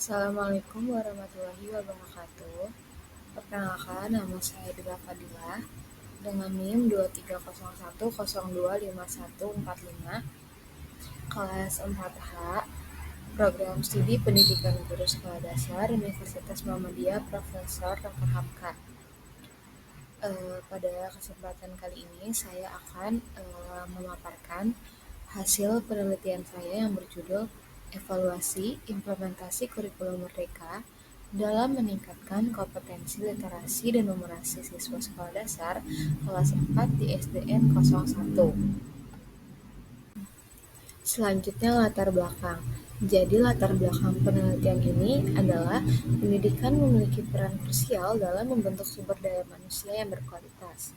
Assalamualaikum warahmatullahi wabarakatuh. Perkenalkan, nama saya Dila Fadilah dengan NIM 2301025145, kelas 4H, Program Studi Pendidikan Guru Sekolah Dasar Universitas Muhammadiyah Profesor Dr. Hamka. Pada kesempatan kali ini saya akan memaparkan hasil penelitian saya yang berjudul Evaluasi Implementasi Kurikulum Merdeka dalam meningkatkan kompetensi literasi dan numerasi siswa sekolah dasar kelas 4 di SDN 01. Selanjutnya latar belakang. Jadi latar belakang penelitian ini adalah pendidikan memiliki peran krusial dalam membentuk sumber daya manusia yang berkualitas.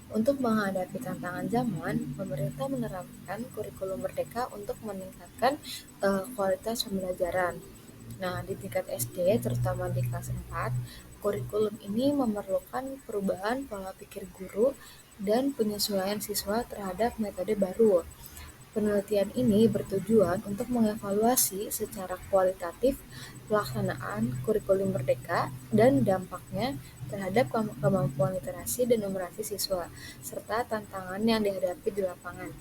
Untuk menghadapi tantangan zaman, pemerintah menerapkan kurikulum merdeka untuk meningkatkan kualitas pembelajaran. Nah, di tingkat SD, terutama di kelas 4, kurikulum ini memerlukan perubahan pola pikir guru dan penyesuaian siswa terhadap metode baru. Penelitian ini bertujuan untuk mengevaluasi secara kualitatif pelaksanaan kurikulum merdeka dan dampaknya terhadap kemampuan literasi dan numerasi siswa, serta tantangan yang dihadapi di lapangan.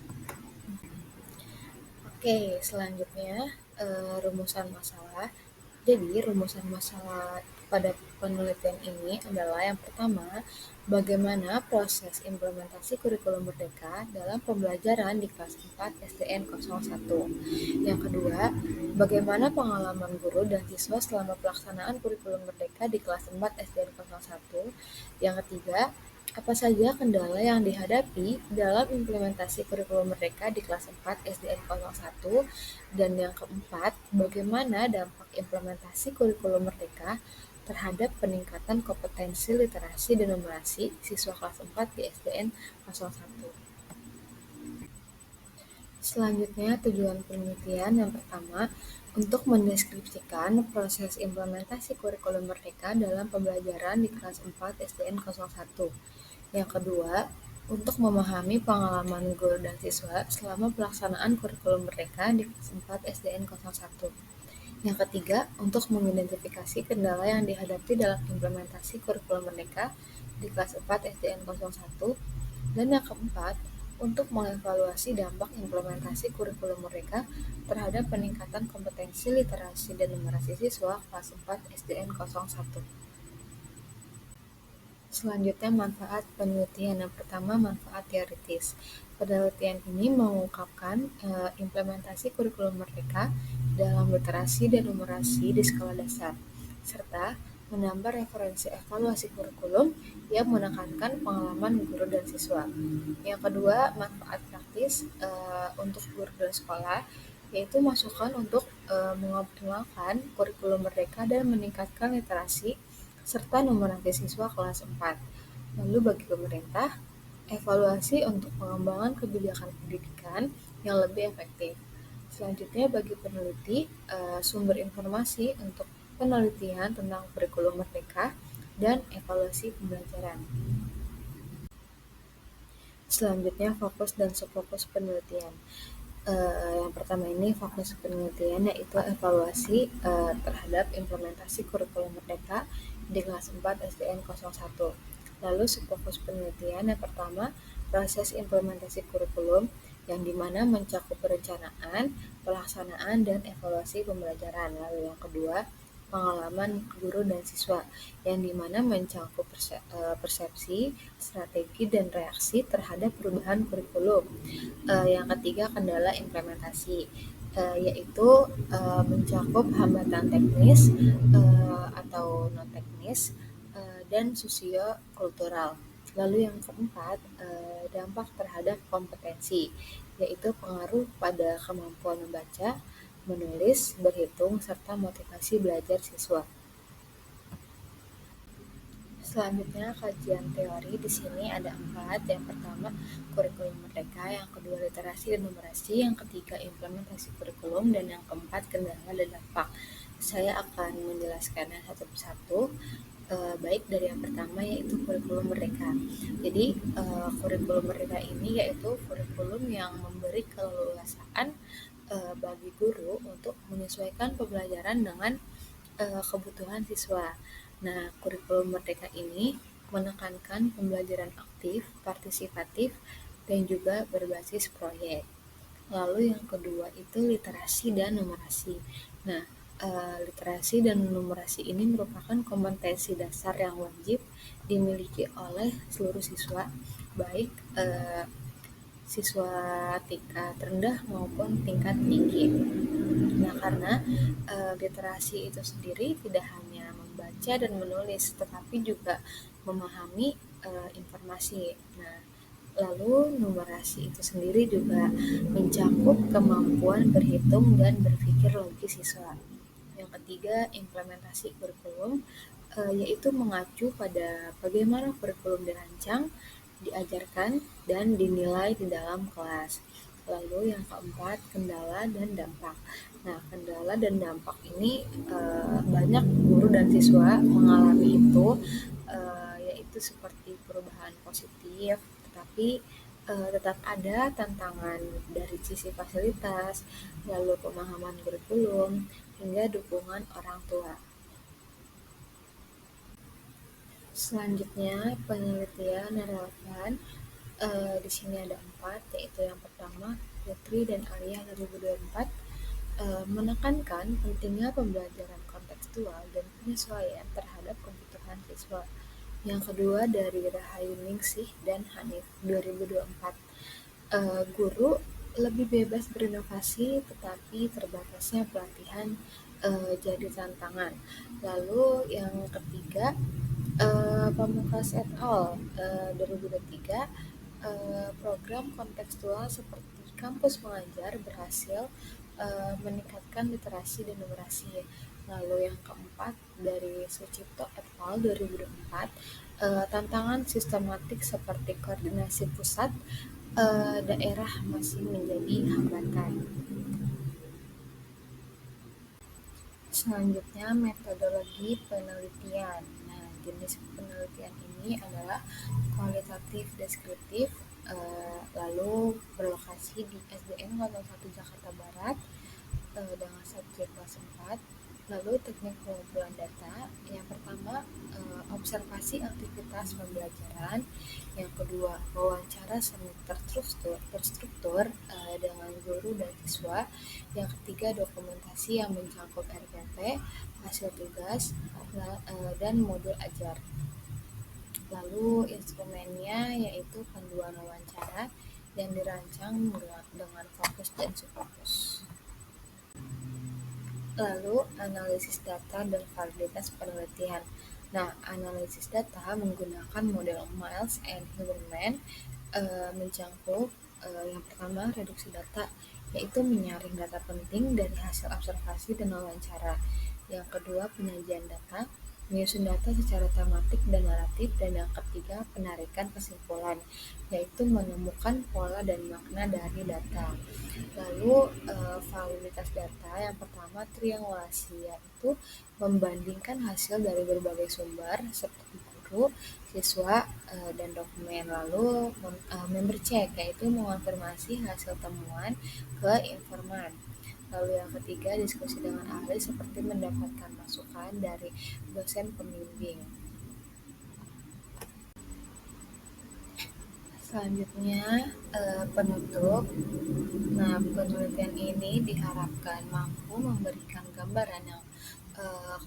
Oke, selanjutnya rumusan masalah. Jadi, rumusan masalah pada penelitian ini adalah yang pertama, bagaimana proses implementasi kurikulum merdeka dalam pembelajaran di kelas 4 SDN 01. Yang kedua, bagaimana pengalaman guru dan siswa selama pelaksanaan kurikulum merdeka di kelas 4 SDN 01. Yang ketiga, apa saja kendala yang dihadapi dalam implementasi kurikulum merdeka di kelas 4 SDN 01. Dan yang keempat, bagaimana dampak implementasi kurikulum merdeka terhadap peningkatan kompetensi literasi dan numerasi siswa kelas 4 di SDN 01. Selanjutnya, tujuan penelitian yang pertama, untuk mendeskripsikan proses implementasi kurikulum merdeka dalam pembelajaran di kelas 4 SDN 01. Yang kedua, untuk memahami pengalaman guru dan siswa selama pelaksanaan kurikulum merdeka di kelas 4 SDN 01. Yang ketiga, untuk mengidentifikasi kendala yang dihadapi dalam implementasi kurikulum merdeka di kelas 4 SDN 01. Dan yang keempat, untuk mengevaluasi dampak implementasi kurikulum merdeka terhadap peningkatan kompetensi literasi dan numerasi siswa kelas 4 SDN 01. Selanjutnya, manfaat penelitian. Yang pertama, manfaat teoritis. Penelitian ini mengungkapkan implementasi kurikulum merdeka dalam literasi dan numerasi di sekolah dasar, serta menambah referensi evaluasi kurikulum yang menekankan pengalaman guru dan siswa. Yang kedua, manfaat praktis untuk guru dan sekolah, yaitu masukan untuk mengoptimalkan kurikulum merdeka dan meningkatkan literasi serta numerasi siswa kelas 4. Lalu bagi pemerintah, evaluasi untuk pengembangan kebijakan pendidikan yang lebih efektif. Selanjutnya bagi peneliti, sumber informasi untuk penelitian tentang kurikulum merdeka dan evaluasi pembelajaran. Selanjutnya fokus dan subfokus penelitian. Yang pertama ini fokus penelitian yaitu evaluasi terhadap implementasi kurikulum merdeka di kelas 4 SDN 01. Lalu subfokus penelitian yang pertama proses implementasi kurikulum yang dimana mencakup perencanaan, pelaksanaan, dan evaluasi pembelajaran. Lalu yang kedua pengalaman guru dan siswa yang dimana mencakup persepsi, strategi, dan reaksi terhadap perubahan kurikulum. Yang ketiga kendala implementasi, yaitu mencakup hambatan teknis atau non teknis dan sosio-kultural. Lalu yang keempat dampak terhadap kompetensi, yaitu pengaruh pada kemampuan membaca, menulis, berhitung, serta motivasi belajar siswa. Selanjutnya kajian teori di sini ada 4. Yang pertama kurikulum merdeka, yang kedua literasi dan numerasi, yang ketiga implementasi kurikulum, dan yang keempat kendala dan dampak. Saya akan menjelaskannya satu persatu. Baik dari yang pertama yaitu kurikulum merdeka. Jadi kurikulum merdeka ini yaitu kurikulum yang memberi keleluasaan bagi guru untuk menyesuaikan pembelajaran dengan kebutuhan siswa. Nah, kurikulum Merdeka ini menekankan pembelajaran aktif, partisipatif, dan juga berbasis proyek. Lalu yang kedua itu literasi dan numerasi. Nah, literasi dan numerasi ini merupakan kompetensi dasar yang wajib dimiliki oleh seluruh siswa, baik siswa tingkat rendah maupun tingkat tinggi. Nah, karena literasi itu sendiri tidak hanya membaca dan menulis, tetapi juga memahami informasi. Nah, lalu numerasi itu sendiri juga mencakup kemampuan berhitung dan berpikir logis siswa. Yang ketiga, implementasi kurikulum, yaitu mengacu pada bagaimana kurikulum dirancang, diajarkan, dan dinilai di dalam kelas. Lalu yang keempat, kendala dan dampak. Nah, kendala dan dampak ini banyak guru dan siswa mengalami itu, yaitu seperti perubahan positif, tetapi tetap ada tantangan dari sisi fasilitas, lalu pemahaman kurikulum, hingga dukungan orang tua. Selanjutnya, penelitian yang relevan. Di sini ada 4, yaitu yang pertama, Putri dan Alia 2024 menekankan pentingnya pembelajaran kontekstual dan penyesuaian terhadap kebutuhan siswa. Yang kedua dari Rahayu Ningsih dan Hanif 2024, guru lebih bebas berinovasi tetapi terbatasnya pelatihan jadi tantangan. Lalu yang ketiga, Pamungkas et al. 2023, program kontekstual seperti kampus mengajar berhasil meningkatkan literasi dan numerasi. Lalu yang keempat dari Sucipto et al. 2024, tantangan sistematik seperti koordinasi pusat daerah masih menjadi hambatan. Selanjutnya, metodologi penelitian. Nah, jenis penelitian ini adalah kualitatif deskriptif, lalu berlokasi di SDN 01 Jakarta Barat dengan subjek kelas 4. Lalu teknik pengumpulan data, yang pertama observasi aktivitas pembelajaran, yang kedua wawancara semi terstruktur dengan guru dan siswa, yang ketiga dokumentasi yang mencakup RPP, hasil tugas, dan modul ajar. Lalu instrumennya yaitu panduan wawancara yang dirancang dengan fokus dan subfokus. Lalu analisis data dan validitas penelitian. Nah, analisis data menggunakan model Miles and Huberman mencakup yang pertama reduksi data, yaitu menyaring data penting dari hasil observasi dan wawancara. Yang kedua, penyajian data, menyusun data secara tematik dan naratif, dan yang ketiga, penarikan kesimpulan, yaitu menemukan pola dan makna dari data. Lalu validitas data, yang pertama triangulasi, yaitu membandingkan hasil dari berbagai sumber seperti guru, siswa, dan dokumen. Lalu member check, yaitu mengonfirmasi hasil temuan ke informan. Lalu yang ketiga, diskusi dengan ahli seperti mendapatkan masukan dari dosen pembimbing. Selanjutnya, penutup. Nah, penelitian ini diharapkan mampu memberikan gambaran yang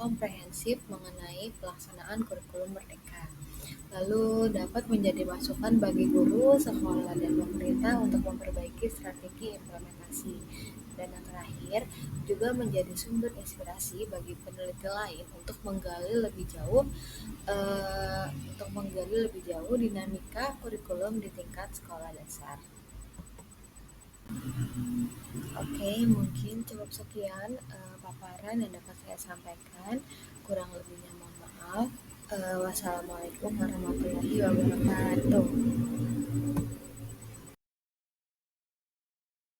komprehensif mengenai pelaksanaan kurikulum Merdeka. Lalu dapat menjadi masukan bagi guru, sekolah, dan pemerintah untuk memperbaiki strategi implementasi. Dan yang terakhir, juga menjadi sumber inspirasi bagi peneliti lain untuk menggali lebih jauh dinamika kurikulum di tingkat sekolah dasar. Oke, mungkin cukup sekian paparan yang dapat saya sampaikan. Kurang lebihnya mohon maaf. Wassalamualaikum warahmatullahi wabarakatuh.